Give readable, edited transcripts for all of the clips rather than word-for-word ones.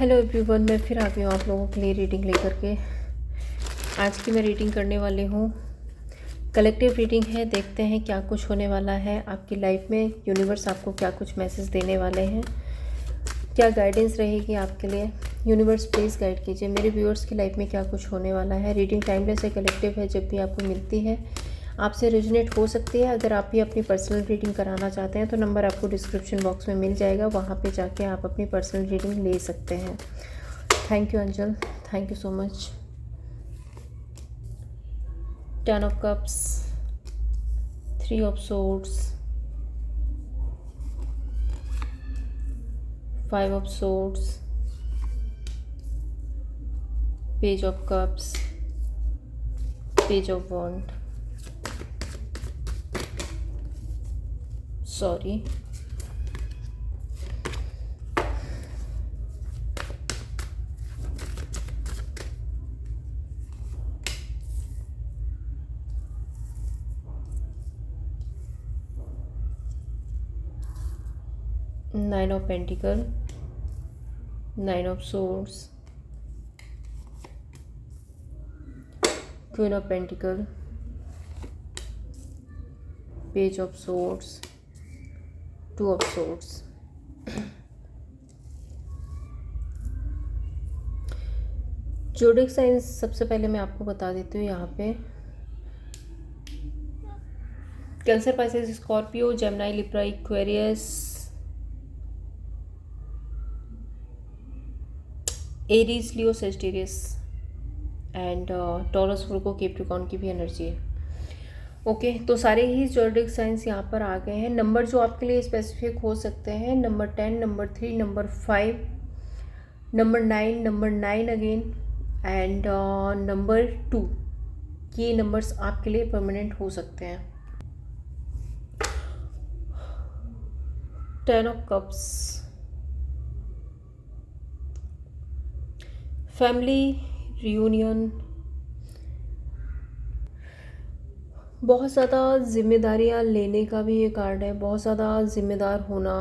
Hello everyone, मैं फिर आ गई हूँ आप लोगों के लिए रीडिंग लेकर के। आज की मैं रीडिंग करने वाली हूँ, कलेक्टिव रीडिंग है। देखते हैं क्या कुछ होने वाला है आपकी लाइफ में। यूनिवर्स आपको क्या कुछ मैसेज देने वाले हैं, क्या गाइडेंस रहेगी आपके लिए। यूनिवर्स प्लीज़ गाइड कीजिए मेरे व्यूअर्स की लाइफ में क्या कुछ होने वाला है। रीडिंग टाइमलेस है, कलेक्टिव है। जब भी आपको मिलती है आपसे रेजोनेट हो सकती है। अगर आप भी अपनी पर्सनल रीडिंग कराना चाहते हैं तो नंबर आपको डिस्क्रिप्शन बॉक्स में मिल जाएगा, वहाँ पे जाके आप अपनी पर्सनल रीडिंग ले सकते हैं। Thank you Anjal, thank you so much. 10 of cups, 3 of swords, 5 of swords, page of cups, page of wand, sorry, 9 of pentacle, 9 of swords, queen of pentacle, page of swords, 2 of swords। जोडिक science सबसे पहले मैं आपको बता देती हूँ यहाँ पे। Cancer, Pisces, Scorpio, Gemini, Libra, Aquarius, Aries, Leo, Sagittarius and taurus, Virgo, Capricorn की भी एनर्जी है। ओके, तो सारे ही जोडिक साइंस यहाँ पर आ गए हैं। नंबर जो आपके लिए स्पेसिफिक हो सकते हैं, number 10, number 3, number 5, number 9, number 9 again and number 2। ये नंबर्स आपके लिए परमानेंट हो सकते हैं। 10 ऑफ कप्स, फैमिली रियूनियन, बहुत ज़्यादा जिम्मेदारियाँ लेने का भी ये कार्ड है। बहुत ज़्यादा जिम्मेदार होना,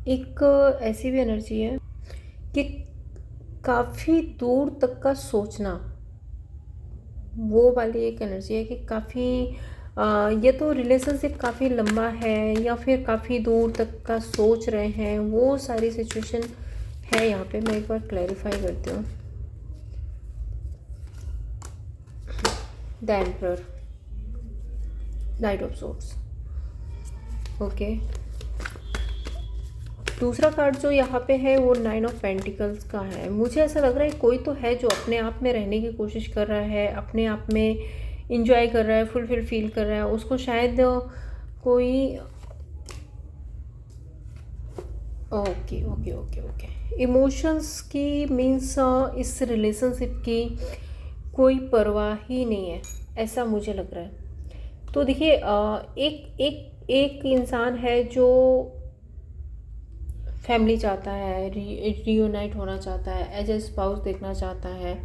एक ऐसी भी एनर्जी है कि काफ़ी दूर तक का सोचना, वो वाली एक एनर्जी है कि काफ़ी ये तो रिलेशनशिप काफ़ी लंबा है या फिर काफ़ी दूर तक का सोच रहे हैं, वो सारी सिचुएशन है यहाँ पे। मैं एक बार क्लैरिफाई करती हूँ। The emperor, night of swords. Okay, दूसरा कार्ड जो यहाँ पे है वो 9 ऑफ पेंटिकल्स का है। मुझे ऐसा लग रहा है कोई तो है जो अपने आप में रहने की कोशिश कर रहा है, अपने आप में इंजॉय कर रहा है, फुलफिल फील कर रहा है। उसको शायद कोई okay okay okay okay emotions की मीन्स इस रिलेशनशिप की कोई परवाह ही नहीं है, ऐसा मुझे लग रहा है। तो देखिए, एक एक एक इंसान है जो फैमिली चाहता है, रियूनाइट होना चाहता है, एज ए स्पाउस देखना चाहता है,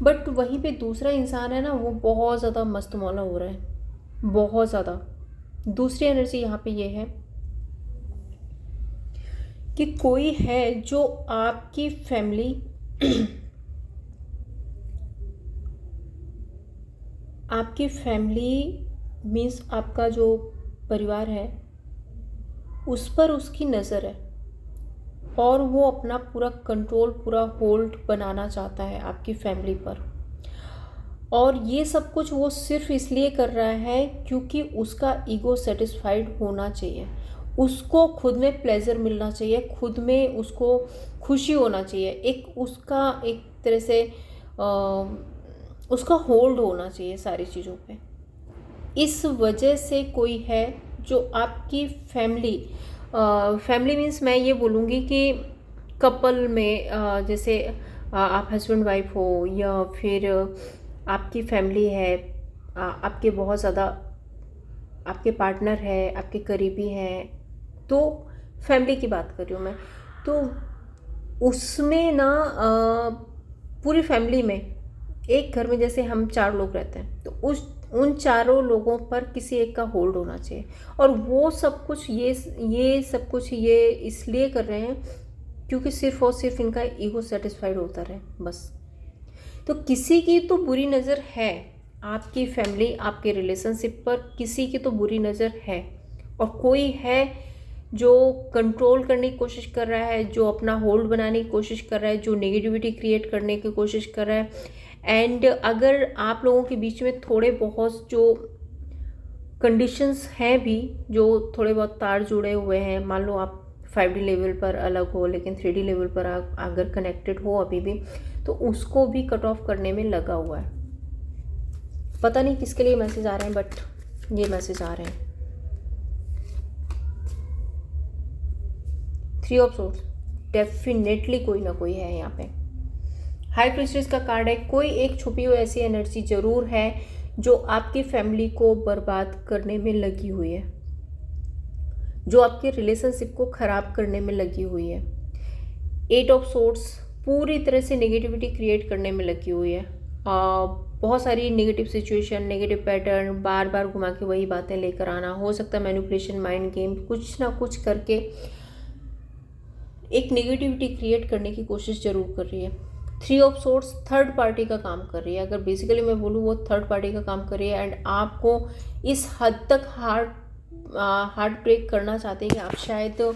बट वहीं पे दूसरा इंसान है ना, वो बहुत ज़्यादा मस्त मौला हो रहा है, बहुत ज़्यादा। दूसरी एनर्जी यहाँ पे ये है कि कोई है जो आपकी फैमिली आपकी फैमिली मीन्स आपका जो परिवार है उस पर उसकी नज़र है और वो अपना पूरा कंट्रोल, पूरा होल्ड बनाना चाहता है आपकी फैमिली पर। और ये सब कुछ वो सिर्फ इसलिए कर रहा है क्योंकि उसका ईगो सेटिस्फाइड होना चाहिए, उसको खुद में प्लेजर मिलना चाहिए, खुद में उसको खुशी होना चाहिए, एक उसका एक तरह से उसका होल्ड होना चाहिए सारी चीज़ों पे। इस वजह से कोई है जो आपकी फैमिली फैमिली मीन्स मैं ये बोलूँगी कि कपल में जैसे आप हस्बैंड वाइफ हो या फिर आपकी फैमिली है, आपके बहुत ज़्यादा आपके पार्टनर है, आपके करीबी हैं, तो फैमिली की बात कर रही हूँ मैं। तो उसमें ना पूरी फैमिली में एक घर में जैसे हम 4 लोग रहते हैं तो उन चारों लोगों पर किसी एक का होल्ड होना चाहिए। और वो सब कुछ ये सब कुछ ये इसलिए कर रहे हैं क्योंकि सिर्फ और सिर्फ इनका ईगो सेटिस्फाइड होता रहे बस। तो किसी की तो बुरी नज़र है, आपकी फैमिली आपके रिलेशनशिप पर किसी की तो बुरी नज़र है, और कोई है जो कंट्रोल करने की कोशिश कर रहा है, जो अपना होल्ड बनाने की कोशिश कर रहा है, जो नेगेटिविटी क्रिएट करने की कोशिश कर रहा है। एंड अगर आप लोगों के बीच में थोड़े बहुत जो कंडीशंस हैं भी, जो थोड़े बहुत तार जुड़े हुए हैं, मान लो आप 5D लेवल पर अलग हो लेकिन 3D लेवल पर अगर कनेक्टेड हो अभी भी, तो उसको भी कट ऑफ करने में लगा हुआ है। पता नहीं किसके लिए मैसेज आ रहे हैं, बट ये मैसेज आ रहे हैं। 3 ऑफ सोर्ड्स, डेफिनेटली कोई ना कोई है यहाँ पे। हाई प्रीस्टेस का कार्ड है, कोई एक छुपी हुई ऐसी एनर्जी जरूर है जो आपकी फैमिली को बर्बाद करने में लगी हुई है, जो आपके रिलेशनशिप को ख़राब करने में लगी हुई है। 8 ऑफ सोर्ड्स पूरी तरह से नेगेटिविटी क्रिएट करने में लगी हुई है। बहुत सारी नेगेटिव सिचुएशन, नेगेटिव पैटर्न, बार बार घुमा के वही बातें लेकर आना, हो सकता है मैनिपुलेशन, माइंड गेम, कुछ ना कुछ करके एक नेगेटिविटी क्रिएट करने की कोशिश जरूर कर रही है। 3 ऑफ सोर्ड्स थर्ड पार्टी का काम कर रही है, अगर बेसिकली मैं बोलूँ वो थर्ड पार्टी का काम कर रही है। एंड आपको इस हद तक हार्ट ब्रेक करना चाहते हैं कि आप शायद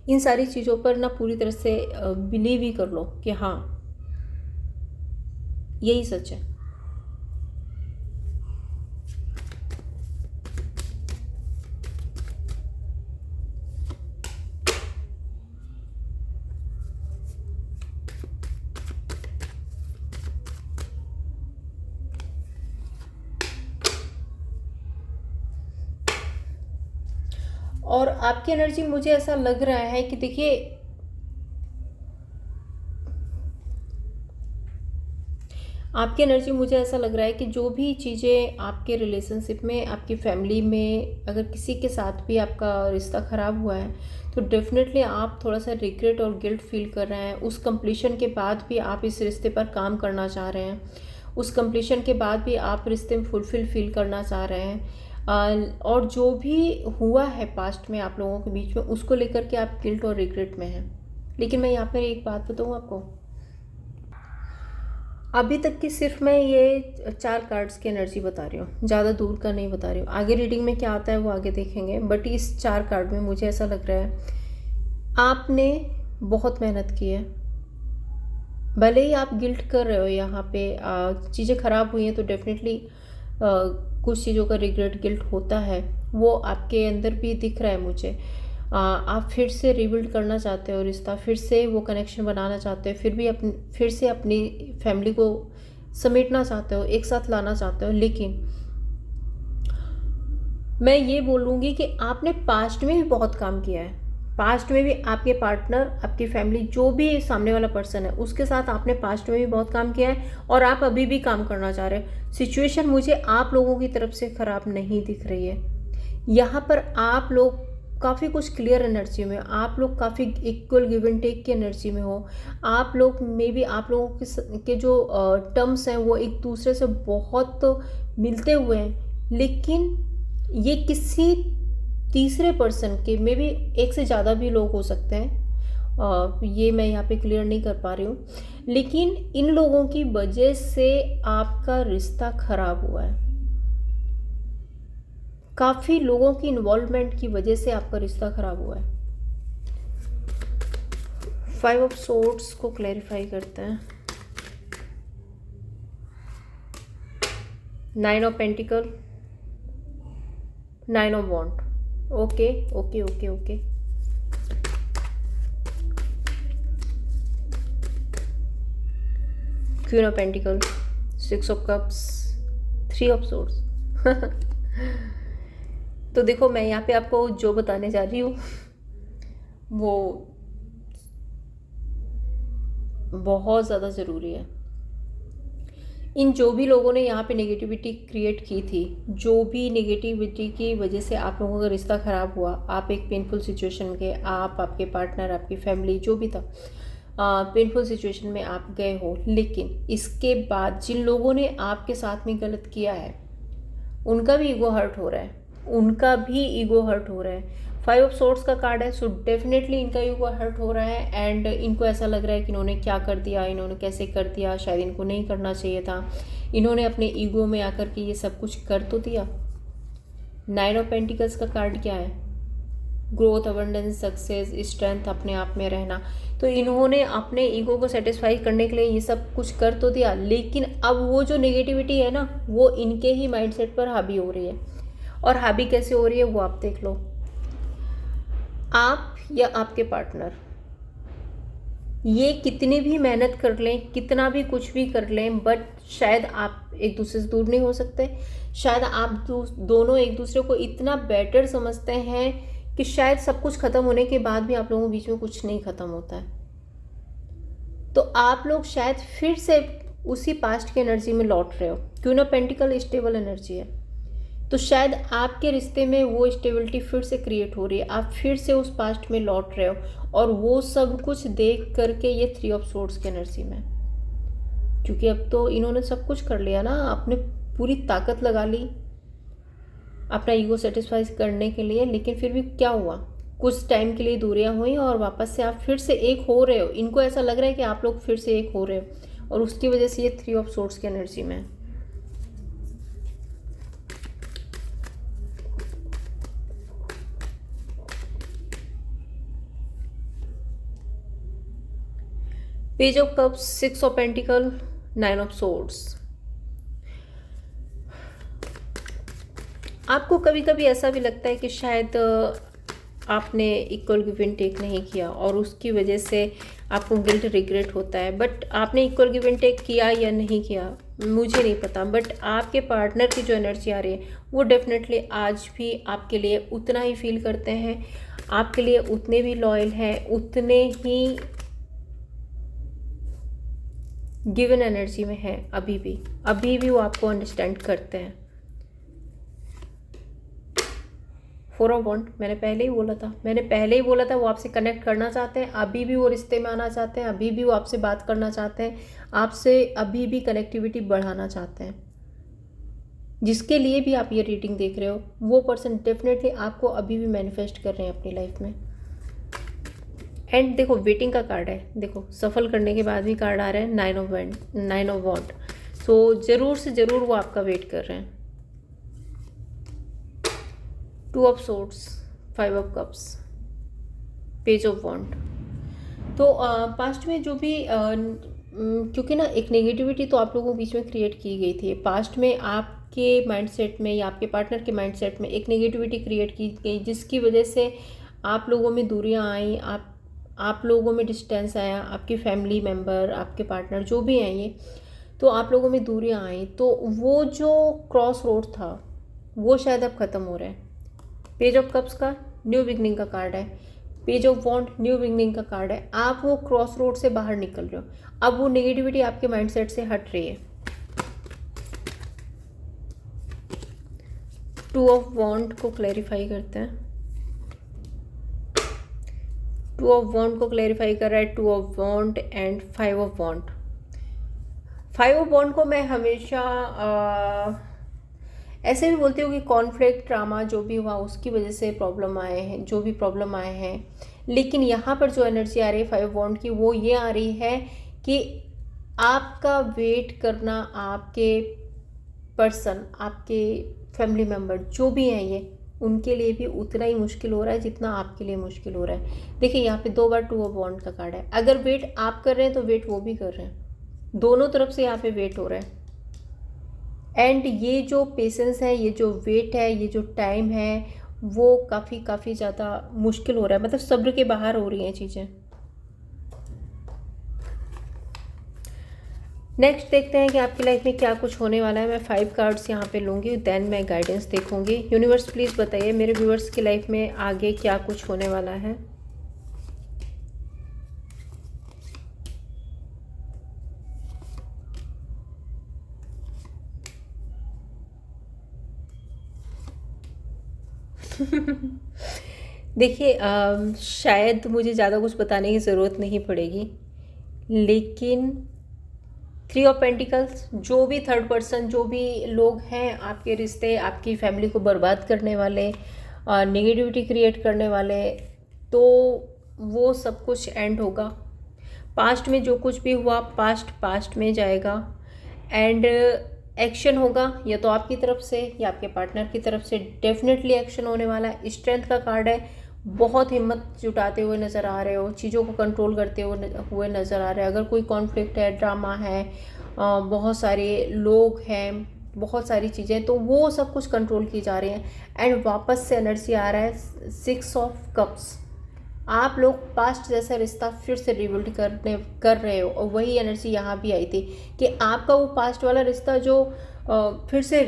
इन सारी चीज़ों पर ना पूरी तरह से बिलीव ही कर लो कि हाँ यही सच है। और आपकी एनर्जी मुझे ऐसा लग रहा है कि देखिए, आपकी एनर्जी मुझे ऐसा लग रहा है कि जो भी चीज़ें आपके रिलेशनशिप में, आपकी फैमिली में, अगर किसी के साथ भी आपका रिश्ता ख़राब हुआ है तो डेफिनेटली आप थोड़ा सा रिग्रेट और गिल्ट फील कर रहे हैं। उस कंप्लीशन के बाद भी आप इस रिश्ते पर काम करना चाह रहे हैं, उस कंप्लीशन के बाद भी आप रिश्ते में फुलफिल फील करना चाह रहे हैं। और जो भी हुआ है पास्ट में आप लोगों के बीच में, उसको लेकर के आप गिल्ट और रिग्रेट में हैं। लेकिन मैं यहाँ पर एक बात बताऊँ आपको, अभी तक की सिर्फ मैं ये 4 कार्ड्स की एनर्जी बता रही हूँ, ज़्यादा दूर का नहीं बता रही हूँ। आगे रीडिंग में क्या आता है वो आगे देखेंगे, बट इस 4 कार्ड में मुझे ऐसा लग रहा है आपने बहुत मेहनत की है। भले ही आप गिल्ट कर रहे हो यहाँ पे, चीज़ें ख़राब हुई हैं तो डेफिनेटली कुछ चीज़ों का रिग्रेट, गिल्ट होता है, वो आपके अंदर भी दिख रहा है मुझे। आप फिर से रिबिल्ड करना चाहते हो रिश्ता, फिर से वो कनेक्शन बनाना चाहते हो, फिर से अपनी फैमिली को समेटना चाहते हो, एक साथ लाना चाहते हो। लेकिन मैं ये बोलूँगी कि आपने पास्ट में भी बहुत काम किया है। पास्ट में भी आपके पार्टनर, आपकी फैमिली, जो भी सामने वाला पर्सन है, उसके साथ आपने पास्ट में भी बहुत काम किया है और आप अभी भी काम करना चाह रहे हो। सिचुएशन मुझे आप लोगों की तरफ से ख़राब नहीं दिख रही है। यहाँ पर आप लोग काफ़ी कुछ क्लियर एनर्जी में, आप लोग काफ़ी इक्वल गिव एंड टेक की एनर्जी में हो। आप लोग में भी, आप लोगों के जो टर्म्स हैं वो एक दूसरे से बहुत मिलते हुए हैं। लेकिन ये किसी तीसरे पर्सन के, मे भी एक से ज़्यादा भी लोग हो सकते हैं, ये मैं यहाँ पे क्लियर नहीं कर पा रही हूँ। लेकिन इन लोगों की वजह से आपका रिश्ता खराब हुआ है। काफ़ी लोगों की इन्वॉल्वमेंट की वजह से आपका रिश्ता खराब हुआ है। 5 ऑफ सोर्ड्स को क्लैरिफाई करते हैं। 9 of pentacles, 9 of wand. Okay okay okay okay, queen of pentacles, 6 of cups, 3 of swords. तो देखो, मैं यहाँ पे आपको जो बताने जा रही हूँ वो बहुत ज़्यादा ज़रूरी है। इन जो भी लोगों ने यहाँ पे नेगेटिविटी क्रिएट की थी, जो भी नेगेटिविटी की वजह से आप लोगों का रिश्ता ख़राब हुआ, आप एक पेनफुल सिचुएशन के, आप, आपके पार्टनर, आपकी फैमिली, जो भी था, पेनफुल सिचुएशन में आप गए हो, लेकिन इसके बाद जिन लोगों ने आपके साथ में गलत किया है उनका भी ईगो हर्ट हो रहा है, उनका भी ईगो हर्ट हो रहा है। 5 ऑफ सोर्ड्स का कार्ड है, सो डेफिनेटली इनका ईगो हर्ट हो रहा है एंड इनको ऐसा लग रहा है कि इन्होंने क्या कर दिया, इन्होंने कैसे कर दिया, शायद इनको नहीं करना चाहिए था, इन्होंने अपने ईगो में आकर के ये सब कुछ कर तो दिया। 9 ऑफ पेंटिकल्स का कार्ड क्या है? ग्रोथ, अबंडेंस, सक्सेस, स्ट्रेंथ, अपने आप में रहना। तो इन्होंने अपने ईगो को सेटिस्फाई करने के लिए ये सब कुछ कर तो दिया, लेकिन अब वो जो नेगेटिविटी है ना, वो इनके ही माइंडसेट पर हावी हो रही है। और हावी कैसे हो रही है वो आप देख लो। आप या आपके पार्टनर ये कितनी भी मेहनत कर लें, कितना भी कुछ भी कर लें, बट शायद आप एक दूसरे से दूर नहीं हो सकते। शायद आप दोनों एक दूसरे को इतना बेटर समझते हैं कि शायद सब कुछ ख़त्म होने के बाद भी आप लोगों के बीच में कुछ नहीं ख़त्म होता है। तो आप लोग शायद फिर से उसी पास्ट की एनर्जी में लौट रहे हो। क्यों ना पेंटिकल स्टेबल एनर्जी है, तो शायद आपके रिश्ते में वो स्टेबिलिटी फिर से क्रिएट हो रही है, आप फिर से उस पास्ट में लौट रहे हो, और वो सब कुछ देख करके ये 3 ऑफ सोर्ड्स की एनर्जी में, क्योंकि अब तो इन्होंने सब कुछ कर लिया ना, आपने पूरी ताकत लगा ली अपना ईगो सेटिस्फाई करने के लिए, लेकिन फिर भी क्या हुआ, कुछ टाइम के लिए दूरियां हुई और वापस से आप फिर से एक हो रहे हो। इनको ऐसा लग रहा है कि आप लोग फिर से एक हो रहे हो, और उसकी वजह से ये 3 ऑफ सोर्ड्स की एनर्जी में। Page of cups, 6 of pentacles, 9 of swords. आपको कभी कभी ऐसा भी लगता है कि शायद आपने इक्वल गिव एंड टेक नहीं किया और उसकी वजह से आपको गिल्ट रिग्रेट होता है। बट आपने इक्वल गिव एंड टेक किया या नहीं किया मुझे नहीं पता, बट आपके पार्टनर की जो एनर्जी आ रही है वो डेफिनेटली आज भी आपके लिए उतना ही फील करते हैं, आपके लिए उतने भी लॉयल हैं, उतने ही गिवन एनर्जी में है। अभी भी वो आपको अंडरस्टैंड करते हैं। 4 ऑफ वॉन्ड, मैंने पहले ही बोला था वो आपसे कनेक्ट करना चाहते हैं, अभी भी वो रिश्ते में आना चाहते हैं, अभी भी वो आपसे बात करना चाहते हैं, आपसे अभी भी कनेक्टिविटी बढ़ाना चाहते हैं। जिसके लिए भी आप ये रीडिंग देख रहे हो वो पर्सन डेफिनेटली आपको अभी भी मैनिफेस्ट कर रहे हैं अपनी लाइफ में। एंड देखो वेटिंग का कार्ड है, देखो सफल करने के बाद भी कार्ड आ रहा है 9 ऑफ वॉन्ड। सो ज़रूर से ज़रूर वो आपका वेट कर रहे हैं। 2 of swords, 5 of cups, page of wand. तो पास्ट में जो भी क्योंकि ना एक नेगेटिविटी तो आप लोगों के बीच में क्रिएट की गई थी। पास्ट में आपके माइंडसेट में या आपके पार्टनर के माइंडसेट में एक नेगेटिविटी क्रिएट की गई, जिसकी वजह से आप लोगों में दूरियां आई, आप लोगों में डिस्टेंस आया, आपकी फैमिली मेम्बर, आपके पार्टनर जो भी हैं ये, तो आप लोगों में दूरियां आई। तो वो जो क्रॉस रोड था वो शायद अब ख़त्म हो रहा है। पेज ऑफ कप्स का न्यू बिगनिंग का कार्ड है, page of wand new beginning का कार्ड है। आप वो क्रॉस रोड से बाहर निकल रहे हो, अब वो नेगेटिविटी आपके माइंडसेट से हट रही है। 2 ऑफ वॉन्ड को क्लैरिफाई करते हैं। 2 ऑफ वॉन्ड को क्लैरिफाई कर रहा है 2 of wand and 5 of wand. 5 of wand को मैं हमेशा ऐसे भी बोलती हूँ कि कॉन्फ्लिक्ट, ड्रामा जो भी हुआ उसकी वजह से प्रॉब्लम आए हैं, जो भी प्रॉब्लम आए हैं। लेकिन यहाँ पर जो एनर्जी आ रही है 5 वॉन्ड की वो ये आ रही है कि आपका वेट करना, आपके पर्सन, आपके फैमिली मेम्बर जो भी हैं ये, उनके लिए भी उतना ही मुश्किल हो रहा है जितना आपके लिए मुश्किल हो रहा है। देखिए यहाँ पे 2 बार 2 ऑफ वॉन्ड का कार्ड है। अगर वेट आप कर रहे हैं तो वेट वो भी कर रहे हैं, दोनों तरफ से यहाँ पे वेट हो रहा है। एंड ये जो पेशेंस है, ये जो वेट है, ये जो टाइम है, वो काफ़ी ज़्यादा मुश्किल हो रहा है, मतलब सब्र के बाहर हो रही हैं चीज़ें। नेक्स्ट देखते हैं कि आपकी लाइफ में क्या कुछ होने वाला है। मैं 5 कार्ड्स यहाँ पे लूँगी, देन मैं गाइडेंस देखूँगी। यूनिवर्स प्लीज़ बताइए मेरे व्यूअर्स की लाइफ में आगे क्या कुछ होने वाला है। देखिए शायद मुझे ज़्यादा कुछ बताने की ज़रूरत नहीं पड़ेगी, लेकिन 3 ऑफ पेंटिकल्स, जो भी थर्ड पर्सन, जो भी लोग हैं आपके रिश्ते, आपकी फैमिली को बर्बाद करने वाले, नेगेटिविटी क्रिएट करने वाले, तो वो सब कुछ एंड होगा। पास्ट में जो कुछ भी हुआ, पास्ट में जाएगा एंड एक्शन होगा, या तो आपकी तरफ से या आपके पार्टनर की तरफ से। डेफिनेटली एक्शन होने वाला है। स्ट्रेंथ का कार्ड है, बहुत हिम्मत जुटाते हुए नज़र आ रहे हो, चीज़ों को कंट्रोल करते हुए नज़र आ रहे हैं। अगर कोई कॉन्फ्लिक्ट है, ड्रामा है, बहुत सारे लोग हैं, बहुत सारी चीज़ें, तो वो सब कुछ कंट्रोल की जा रही हैं। एंड वापस से एनर्जी आ रहा है 6 ऑफ कप्स। आप लोग पास्ट जैसा रिश्ता फिर से रिबिल्ड कर रहे हो, और वही एनर्जी यहाँ भी आई थी कि आपका वो पास्ट वाला रिश्ता जो फिर से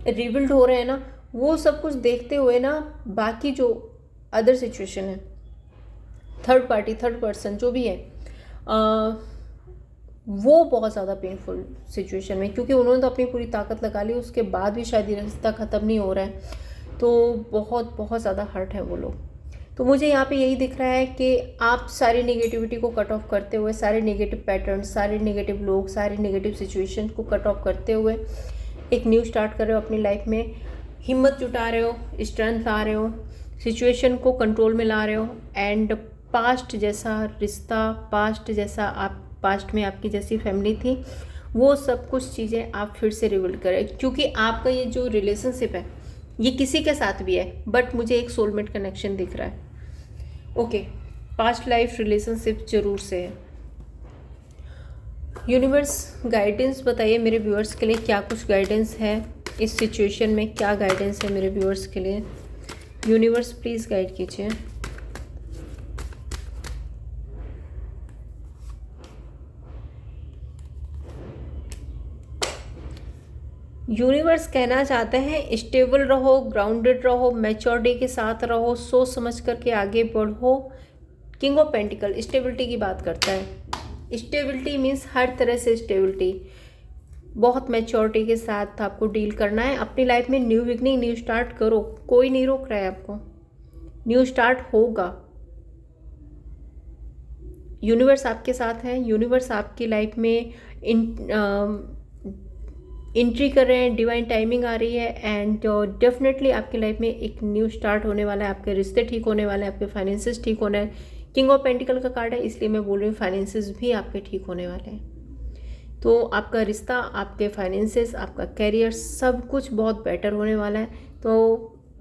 रिबिल्ड हो रहे हैं ना, वो सब कुछ देखते हुए ना, बाकी जो अदर सिचुएशन है, थर्ड पार्टी, थर्ड पर्सन जो भी है, वो बहुत ज़्यादा पेनफुल सिचुएशन में, क्योंकि उन्होंने तो अपनी पूरी ताकत लगा ली, उसके बाद भी शायद ये रिश्ता ख़त्म नहीं हो रहा है, तो बहुत बहुत ज़्यादा हर्ट है वो लोग। तो मुझे यहाँ पे यही दिख रहा है कि आप सारी नेगेटिविटी को कट ऑफ करते हुए, सारे नेगेटिव पैटर्न, सारे नेगेटिव लोग, सारी नेगेटिव सिचुएशन को कट ऑफ करते हुए एक न्यू स्टार्ट कर रहे हो अपनी लाइफ में। हिम्मत जुटा रहे हो, स्ट्रेंथ ला रहे हो, सिचुएशन को कंट्रोल में ला रहे हो, एंड पास्ट जैसा रिश्ता, पास्ट जैसा आप, पास्ट में आपकी जैसी फैमिली थी, वो सब कुछ चीज़ें आप फिर से रिबिल्ड करें। क्योंकि आपका ये जो रिलेशनशिप है, ये किसी के साथ भी है, बट मुझे एक सोलमेट कनेक्शन दिख रहा है। ओके, पास्ट लाइफ रिलेशनशिप जरूर से है। यूनिवर्स गाइडेंस बताइए मेरे व्यूअर्स के लिए, क्या कुछ गाइडेंस है इस सिचुएशन में, क्या गाइडेंस है मेरे व्यूअर्स के लिए। यूनिवर्स प्लीज़ गाइड कीजिए। यूनिवर्स कहना चाहते हैं स्टेबल रहो, ग्राउंडेड रहो, मैच्योरिटी के साथ रहो, सोच समझ करके आगे बढ़ो। किंग ऑफ पेंटिकल स्टेबिलिटी की बात करता है। स्टेबिलिटी मीन्स हर तरह से स्टेबिलिटी, बहुत मैच्योरिटी के साथ आपको डील करना है अपनी लाइफ में। न्यू बिगनिंग, न्यू स्टार्ट करो, कोई नहीं रोक रहा है आपको, न्यू स्टार्ट होगा। यूनिवर्स आपके साथ है, यूनिवर्स आपकी लाइफ में एंट्री कर रहे हैं, डिवाइन टाइमिंग आ रही है, एंड डेफिनेटली आपकी लाइफ में एक न्यू स्टार्ट होने वाला है। आपके रिश्ते ठीक होने वाले हैं, आपके फाइनेंसेस ठीक होने हैं। किंग ऑफ पेंटिकल का कार्ड है, इसलिए मैं बोल रही हूँ फाइनेंसेस भी आपके ठीक होने वाले हैं। तो आपका रिश्ता, आपके फाइनेंसेस, आपका कैरियर, सब कुछ बहुत बेटर होने वाला है। तो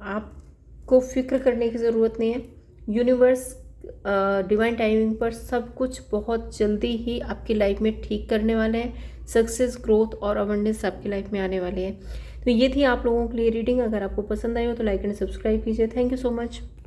आपको फिक्र करने की ज़रूरत नहीं है। यूनिवर्स डिवाइन टाइमिंग पर सब कुछ बहुत जल्दी ही आपकी लाइफ में ठीक करने वाले हैं। सक्सेस, ग्रोथ और अबंडेंस आपकी लाइफ में आने वाली है। तो ये थी आप लोगों के लिए रीडिंग। अगर आपको पसंद आई हो तो लाइक एंड सब्सक्राइब कीजिए। Thank you so much.